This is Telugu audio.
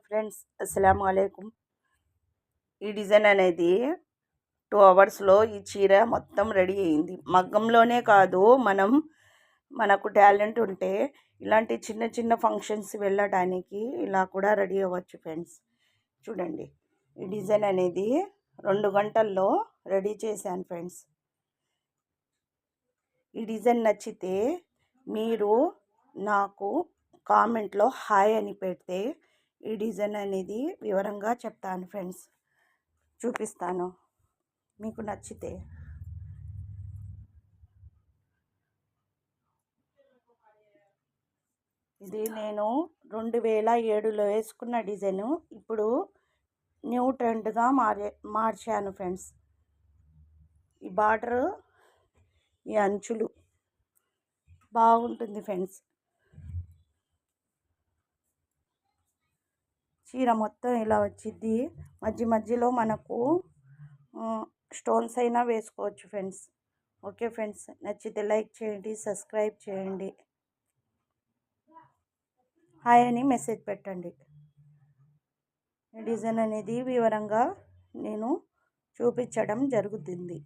ఫ్రెండ్స్ అస్సలాము అలైకుం. ఈ డిజైన్ అనేది 2 అవర్స్లో ఈ చీర మొత్తం రెడీ అయింది. మగ్గంలోనే కాదు, మనకు టాలెంట్ ఉంటే ఇలాంటి చిన్న చిన్న ఫంక్షన్స్ వెళ్ళడానికి ఇలా కూడా రెడీ అవ్వచ్చు ఫ్రెండ్స్. చూడండి, ఈ డిజైన్ అనేది 2 గంటల్లో రెడీ చేశాను ఫ్రెండ్స్. ఈ డిజైన్ నచ్చితే మీరు నాకు కామెంట్లో హాయ్ అని పెడితే ఈ డిజైన్ అనేది వివరంగా చెప్తాను ఫ్రెండ్స్, చూపిస్తాను మీకు నచ్చితే. ఇది నేను 2007లో వేసుకున్న డిజైను. ఇప్పుడు న్యూ ట్రెండ్గా మార్చాను ఫ్రెండ్స్. ఈ బార్డరు, ఈ అంచులు బాగుంటుంది ఫ్రెండ్స్. చీర మొత్తం ఇలా వచ్చింది. మధ్యలో మనకు స్టోన్స్ అయినా వేసుకోవచ్చు ఫ్రెండ్స్. ఓకే ఫ్రెండ్స్, నచ్చితే లైక్ చేయండి, సబ్స్క్రైబ్ చేయండి, హాయ్ అని మెసేజ్ పెట్టండి. ఈ డిజైన్ అనేది వివరంగా నేను చూపించడం జరుగుతుంది.